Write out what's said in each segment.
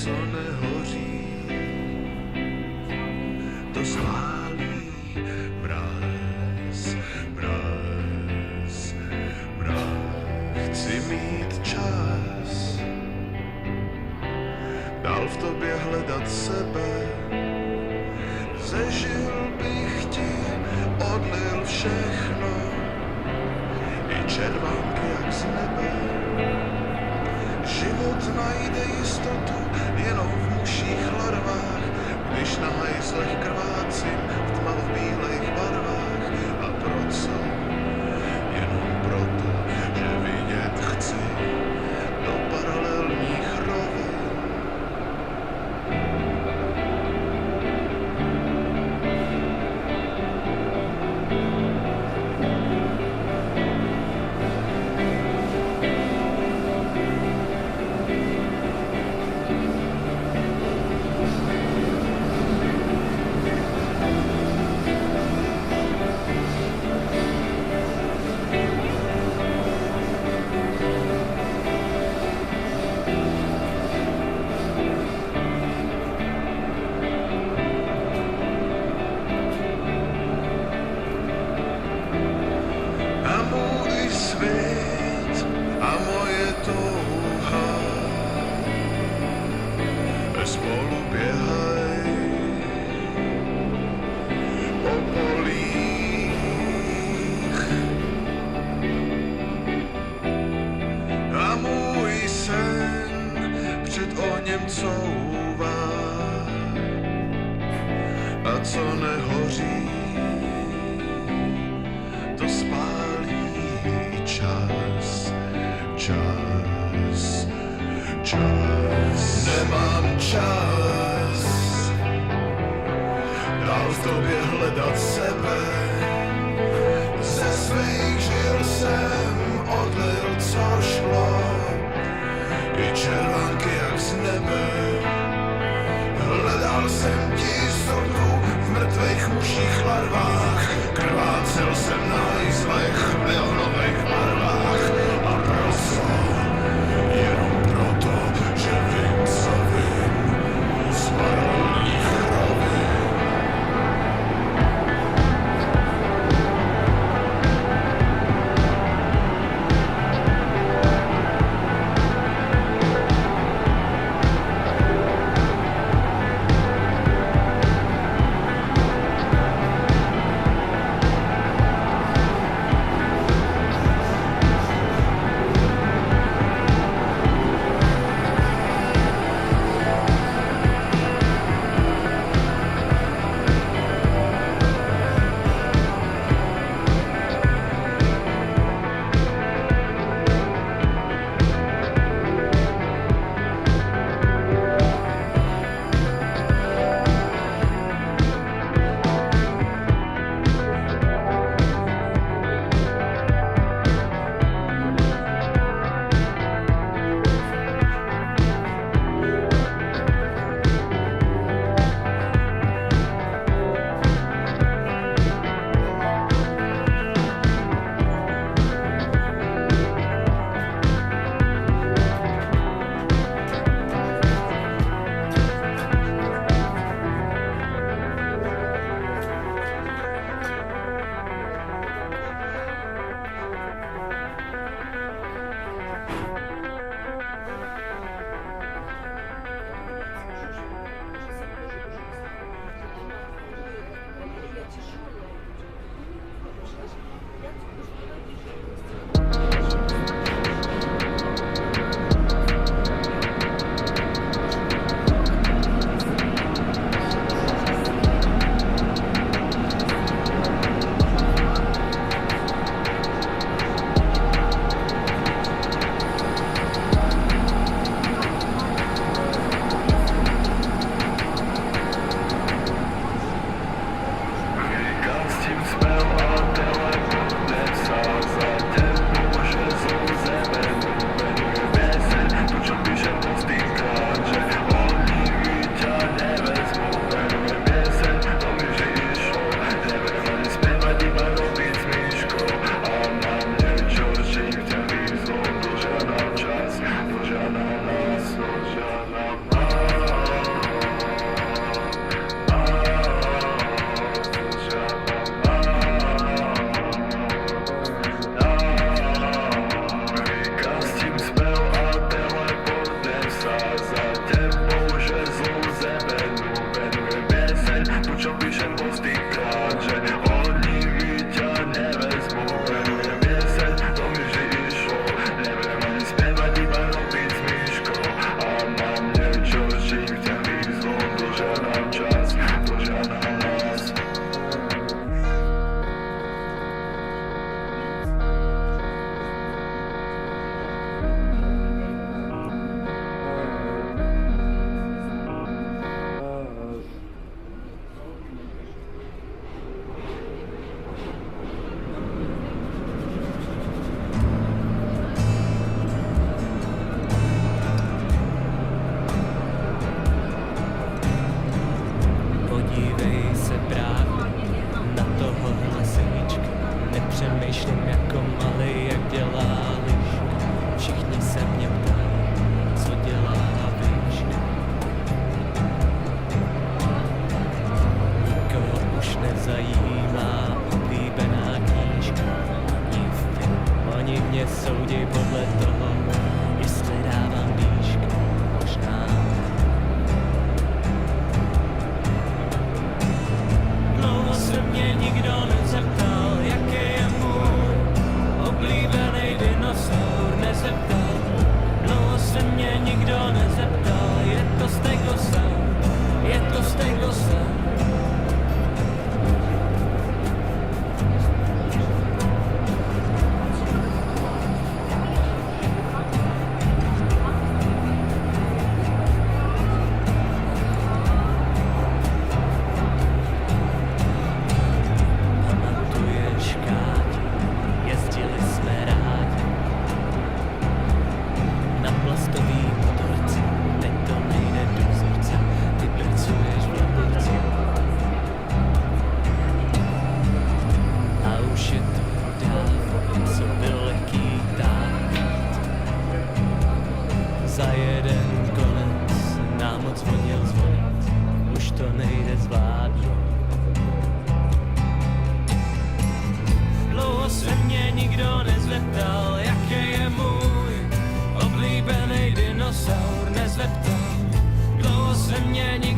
co nehoří, to spálí mráz, mráz, mráz. Chci mít čas, dál v tobě hledat sebe, zežil bych ti, odlil všechno, i červánky jak z nebe. Život najde jistotu jenom v muších larvách, když na hajzlech krvácím v tmavobílejch barvách. A pro co? Jenom proto, že vidět chci do paralelních rovin. A moje touha spolu běhaj po polích a můj sen před ohněm couvá a co nehoří, to spálí čas. Čas, čas, nemám čas, dál v tobě hledat sebe, ze svých žil jsem odlil, co šlo, i červánky jak z nebe. Hledal jsem ti jistotu v mrtvejch muších larvách, krvácel jsem na hajzlech v neonových barvách. A proto, jenom proto, že vím, co vím z paralelních rovin.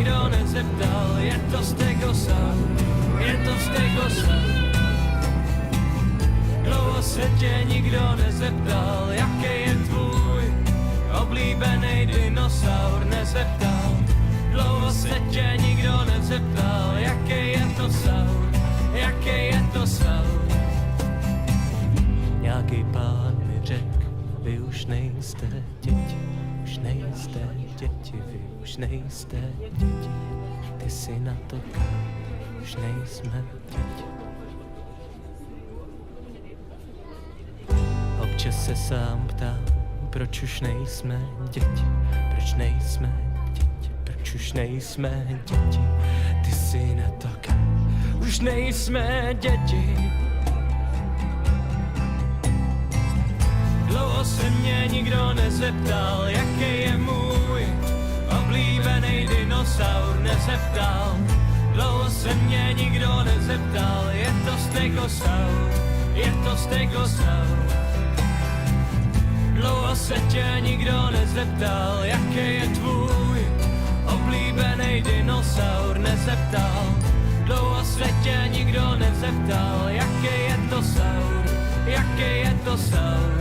nikdo nezeptal, je to stegosaur, je to stegosaur. Dlouho se tě nikdo nezeptal, jaký je tvůj oblíbený dinosaur, nezeptal. Dlouho se tě nikdo nezeptal, jaký je to saur, jaký je to saur. Nějaký pán mi řekl, vy už nejste děti, už nejste děti, vy už nejste děti. Ty si na to kám, už nejsme děti. Občas se sám ptám, proč už nejsme děti, proč nejsme děti, proč už nejsme děti. Ty si na to kám, už nejsme děti. Dlouho se mě nikdo nezeptal, jaký je můj oblíbený dinosaur, nezeptal. Dlouho se mě nikdo nezeptal, je to stegosaur, je to stegosaur. Dlouho se tě nikdo nezeptal, jaký je tvůj oblíbený dinosaur, nezeptal. Dlouho se tě nikdo nezeptal, jaký je to saur, jaký je to saur.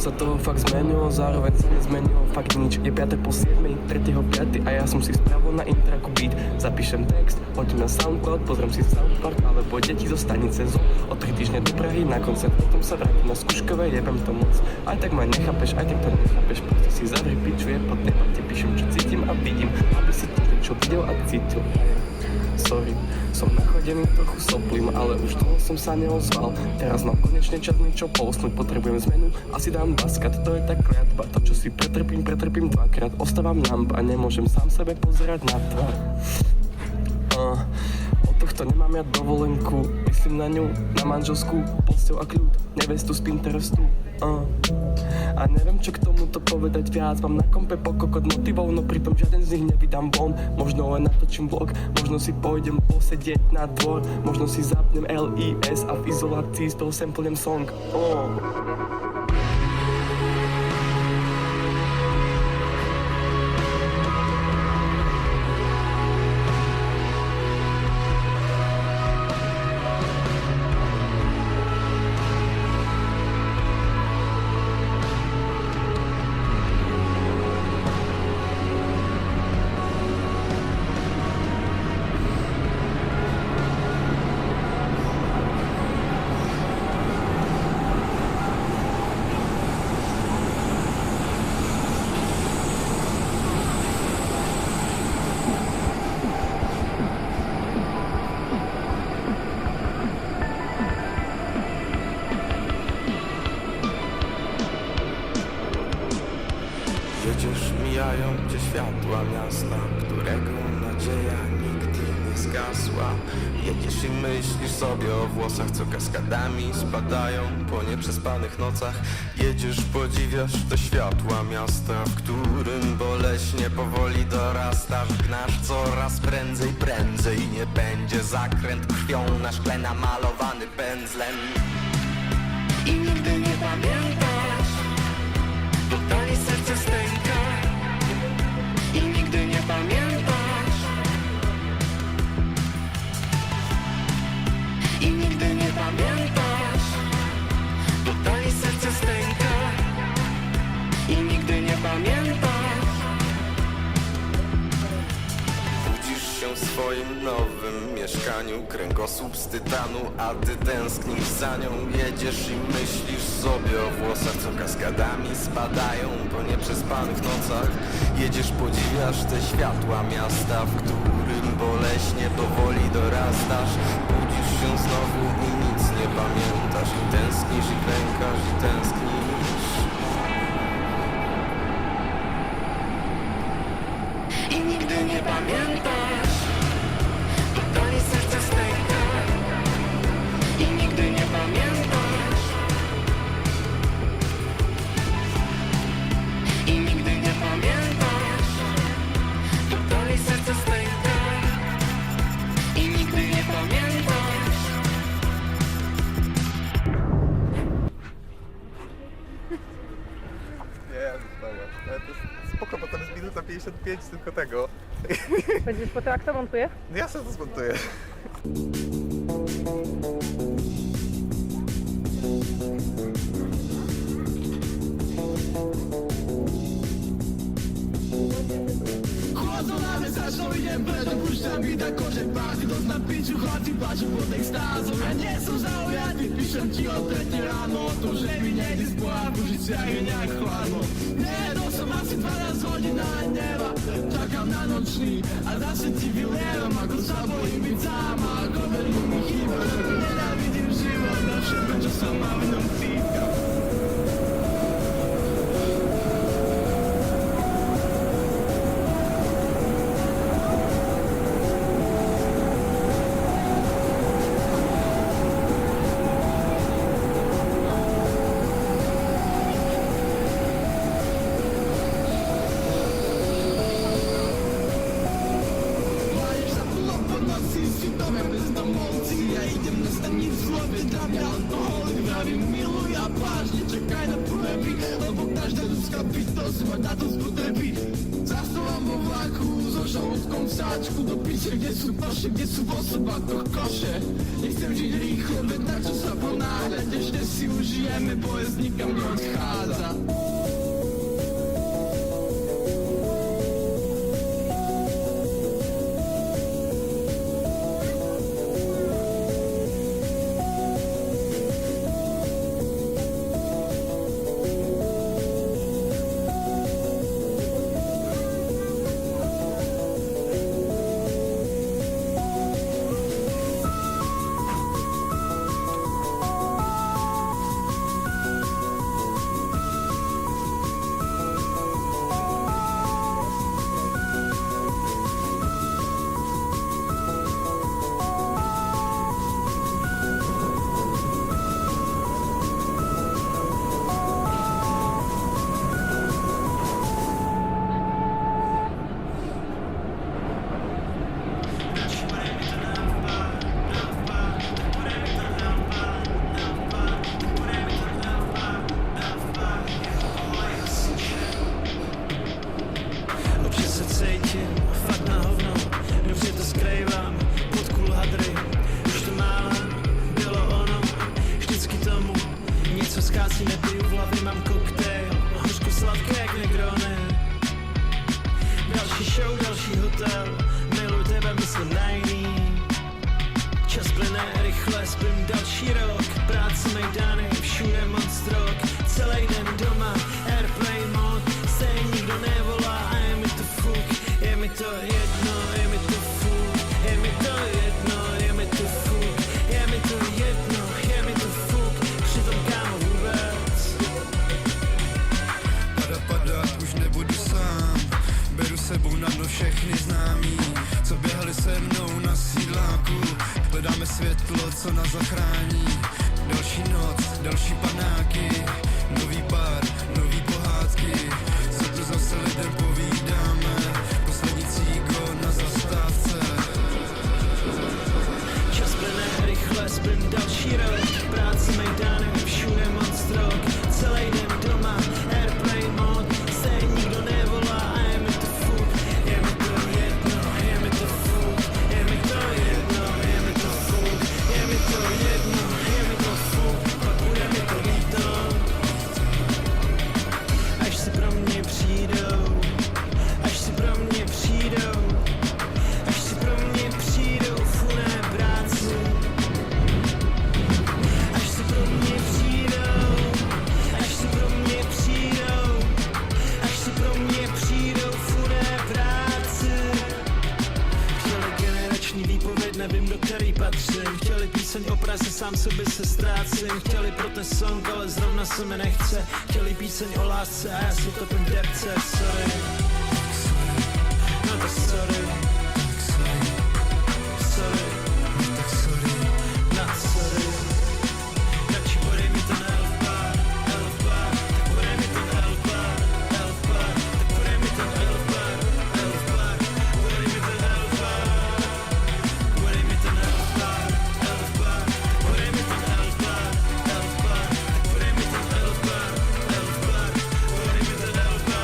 Sa toho fakt zmenilo, zároveň sa nezmenilo fakt nič. Je 5:07, 3.5. a ja som si spravil na intraku beat. Zapíšem text, hodím na Soundcloud, pozriem si South Park alebo deti zo stanice Zoo. O 3 týždne do Prahy na koncert, potom sa vrátim na skúškové, jebem to moc. Aj tak ma nechápeš, aj tak to nechápeš, proste si zavri piču, je pod teba, ti píšem, čo cítim a vidím, aby si to čo videl a cítil. Sorry, som nachodený, trochu soplím, ale už toho som sa neozval. Teraz mám konečne čas niečo postnúť, potrebujem zmenu, asi dám baskat, to je tak kliatba. To čo si pretrpím dvakrát, ostávam lamp a nemôžem sám sebe pozerať na tvár. Od tohto nemám ja dovolenku, myslím na ňu, na manželskú, posteľ a kľud, nevestu z Pinterestu. A neviem čo k tomuto povedať viac, mám na kompe pokokot motivov, no pritom žiaden z nich nevydám von. Možno len natočím vlog, možno si pôjdem posedieť na dvor, možno si zapnem LIS a v izolácii z toho samplem song. Jedziesz, mijają cię światła miasta, którego nadzieja nigdy nie zgasła. Jedziesz i myślisz sobie o włosach, co kaskadami spadają po nieprzespanych nocach. Jedziesz, podziwiasz te światła miasta, w którym boleśnie powoli dorastasz. Gnasz coraz prędzej, nie będzie zakręt krwią na szkle namalowany pędzlem. I nigdy nie pamiętasz, totalnie serce stęka. I nigdy nie pamiętasz. I nigdy nie pamiętasz, totalnie serce stęka. I nigdy nie pamiętasz. swoim nowym mieszkaniu. Kręgosłup z tytanu, a ty tęsknisz za nią. Jedziesz i myślisz sobie o włosach, co kaskadami spadają po nieprzespanych nocach. Jedziesz, podziwiasz te światła miasta, w którym boleśnie powoli dorastasz. Budzisz się znowu i nic nie pamiętasz. I tęsknisz i klękasz i tęsknisz. I nigdy nie pamiętasz, oddali serce stęka. I nigdy nie pamiętasz. I nigdy nie pamiętasz, oddali serce stęka. I nigdy nie pamiętasz. Nie, zostawiam. Ale to jest spoko, bo to jest minuta 55 tylko tego. Będziesz po tym, jak to montuję? No ja sobie to zmontuję. Chodzą na mnie, zaczną i nie będę puszczał mi na korze party. To na piciu chodzi, patrzę pod ekstazą. Ja nie są zaujęty, piszę ci o 3 rano. To, że mi nie jest płaku, życia nie jak chladno. Nie, to są masy 2 razy godzina nieba. Czekam na noczni, a zawsze ci wielieram. A go zaboi mi sama, a go wyrwi mi chyba. Nienawidzę żywot, zawsze będzie sama mną pika. Gdzie sú v osobách to koše. Nechcem žiť rýchlo, veď tak čo sa ponáhľať. Ešte si užijeme, bolesť nikam neodchádza. Až se pro mě přijdou nevím, do který patřím. Chtěli píseň o Praze, sám sebe se ztrácím. Chtěli protest song, ale zrovna se mi nechce. Chtěli píseň o lásce a já si topím depce. Sorry, no to sorry, sorry, no sorry. Radši podej mi ten elfbar, tak podej mi ten elfbar, tak podej mi ten elfbar, podej mi ten elfbar, podej mi ten elfbar, tak podej mi ten elfbar, tak podej mi ten elfbar, podej mi ten elfbar.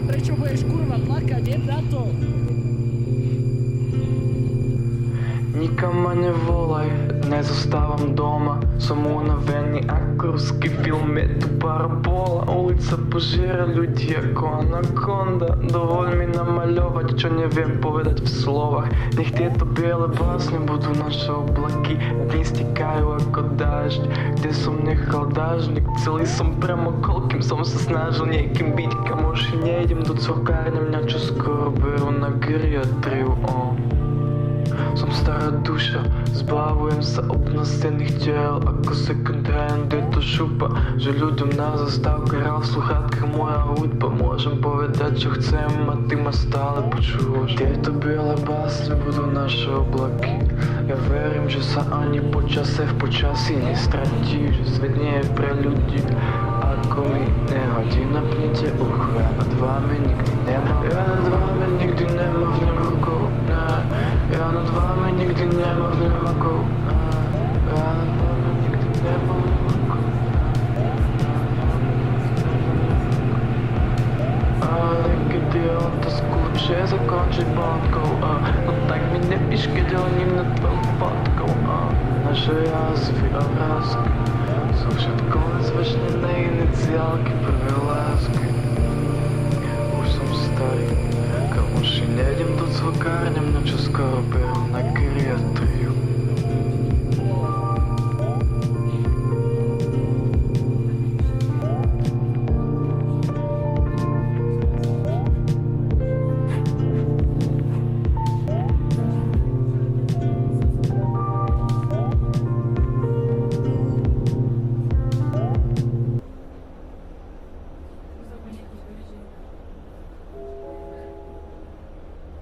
Prečo budeš kurva plakať, jeb na to? Nikam ma nevolaj, nezostávam doma. Som unavený ako ruský film, je tu parabola. Ulica požiera ľudí ako anakonda. Dovoľ mi namaľovať, čo neviem povedať v slovách. Nech tieto biele básne budú naše oblaky. Dni stekajú ako dážď, kde som nechal dážnik. Celý som premokol, kým som sa snažil niekým byť. Kamoši, nejdem do cvokárne, mňa čo skoro berú na geriatriu. Som stará duša, zbavujem sa obnosených tiel. Ako second hand je to šupa, že ľuďom na zastávkach hrá v sluchátkach moja hudba. Môžem povedať, čo chcem a ty ma stále počúvaš. Tieto biele básne budú naše oblaky. Ja verím, že sa ani počase v počasí nestratí, že svet nie je pre ľudí ako my. Nevadí, napnite ucho, ja nad vami nikdy nemám. Ja nad vami nikdy nemám v ňom rukou, ne. Ja nad vami nikdy nemám v ňom rukou, ne. Ja nad vami nikdy nemám v ňom rukou. A niekedy je otázku, že zakončiť bodkou, no tak mi nepíš, keď honím nad tvojou fotkou. Naše jazvy a vrásky sú všetko len zvečnené iniciálky prvé lásky. Už som starý, kamoši, nejdem do cvokárne, mňa čo skoro berú na geriatriu.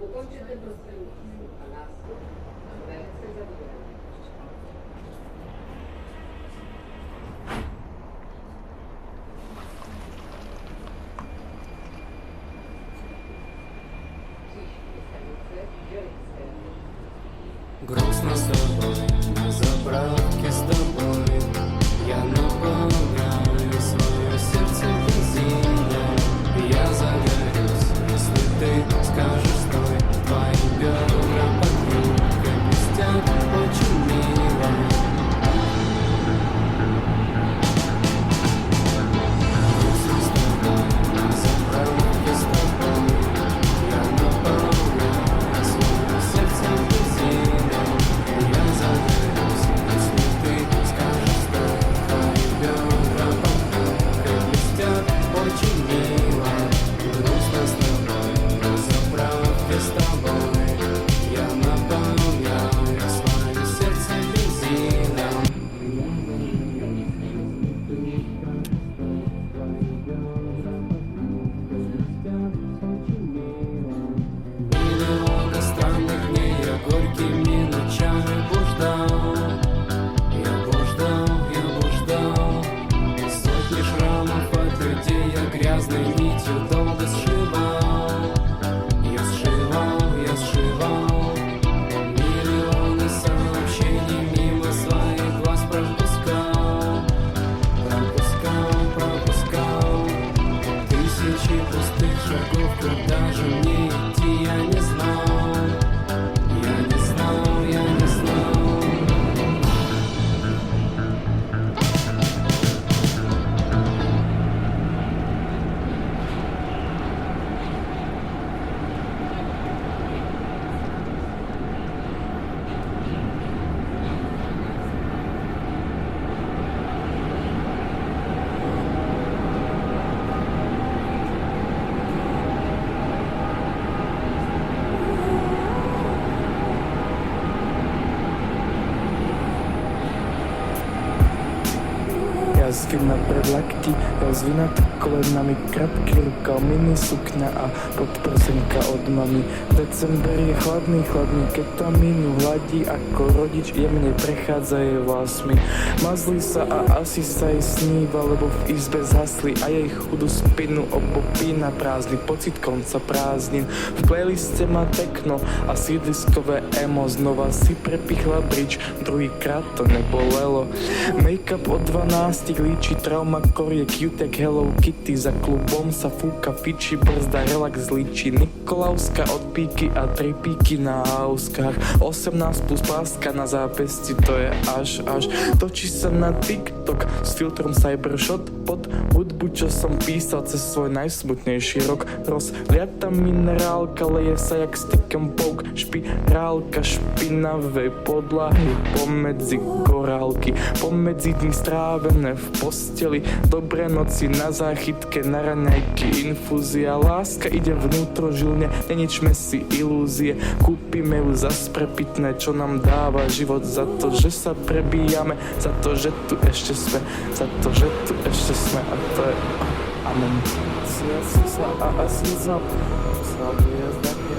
Ukončite prostredníctvom a nástup na WC zabudovanie. Грустно с тобой, на заправке с тобой. Я наполняю свое сердце бензином. Я загорюсь, если ты скажешь стой. Твои бедра под юбкой блестят. пустых шагов, когда же мне идти, я не знал. Я не знал, я не знал. Jazvina pred lakti, jazvina nad kolenami, krátky rukav, mini sukňa a podprsenka od mami. December je chladný, chladný, ketamínu hladí ako rodič, jemne prechádza jej vlasmi. Mazlí sa a asi sa jej sníva, lebo v izbe zhasli a jej chudú spinu obopína prázdny pocit konca prázdnin. V playliste má techno a sídliskové emo, znova si prepichla bridge, druhýkrát to nebolelo. Make-up od 12 líči, trauma korie, cute jak Hello Kitty, za klubom sa fúka fiči, brzda relax líči, Nikolauská od píky a 3 píky na hauskách, 18 plus páska na zápesti, to je až, točí sa na TikTok s filtrom Cybershot pod hudbu, čo som písal cez svoj najsmutnejší rok. Rozliata minerálka, leje sa jak stick and poke, špirálka špinavej podlahy pomedzi korálky, pomedzi dní strávené v posteli, dobré noci na záchytke, na raňajky, infúzia, láska ide vnútrožilne, neničme si ilúzie, kúpime ju zas prepitné, čo nám dáva život, za to, že sa prebíjame, za to, že tu ešte sme, za to, že tu ešte sme, a to je amen. Sa a asi za slavuje zdanie,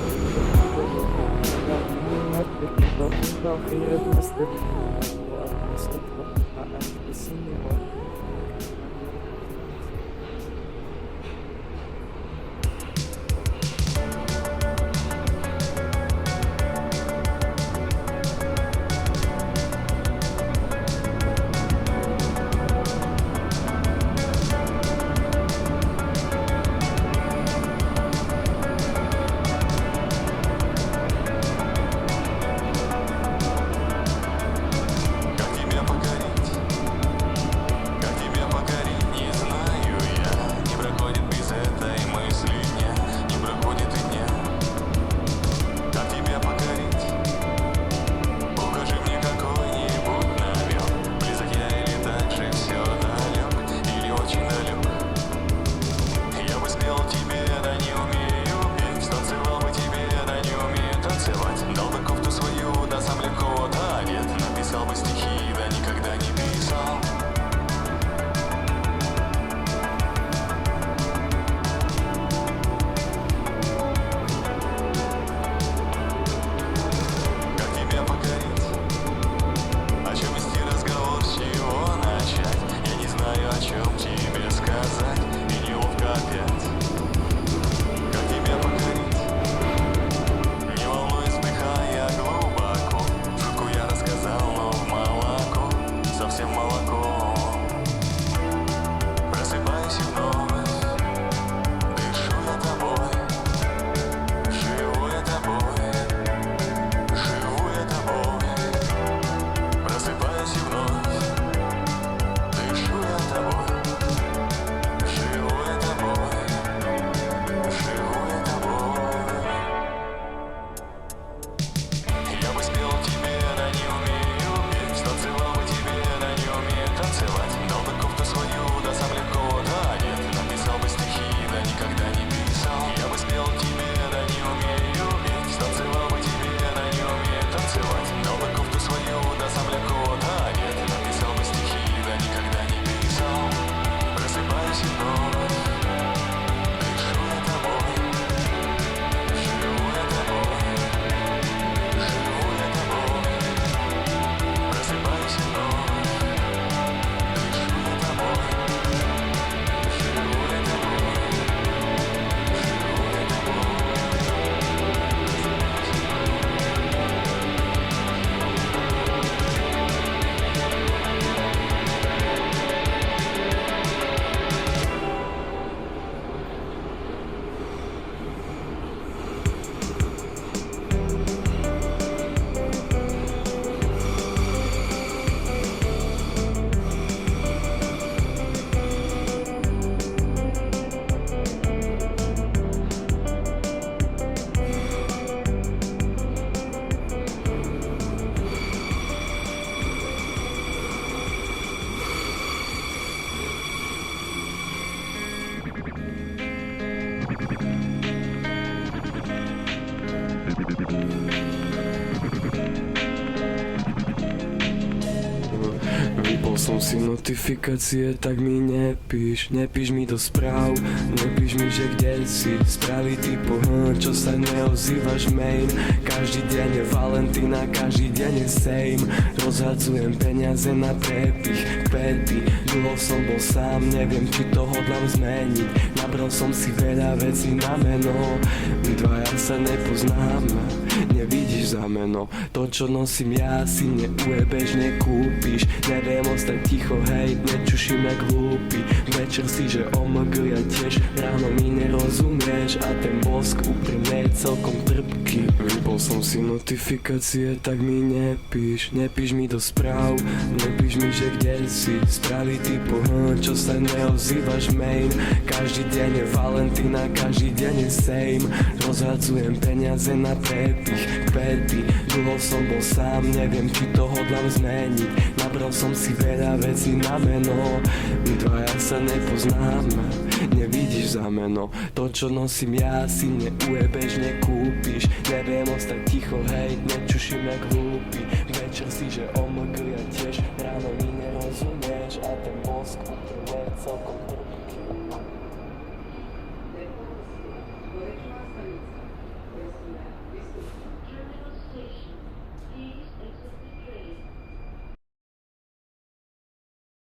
som si notifikácie, tak mi nepíš mi do správ, nepíš mi, že kde si, správy typu čo sa neozývaš main, každý deň je Valentína, každý deň je same, rozhadzujem peniaze na prepich, pety, dlho som bol sám, neviem či to hodlám zmeniť, nabral som si veľa vecí na meno, my dvaja sa nepoznáme, nevidíš za meno, to čo nosím ja si neujebeš, nekúpiš, neviem ostať ticho, hej, nečuším jak hlúpy, večer si, že omg, ja tiež, ráno mi nerozumieš a ten bosk úprimne je celkom trpký. Vypol som si notifikácie, tak mi nepíš mi do správ, nepíš mi, že kde si, správy typu čo sa neozývaš main, každý deň je Valentína, každý deň je same, rozhadzujem peniaze na prepich, pety, dlho som bol sám, neviem či to hodlám zmeniť, nabral som si veľa vecí na meno, my dvaja sa nepoznáme, nevidíš za meno, to čo nosím ja si neujebeš, nekúpiš, neviem ostať ticho, hej, nečuším jak hlúpy, večer si, že omg, ja tiež, ráno mi nerozumieš a ten bosk úplne celkom trpí.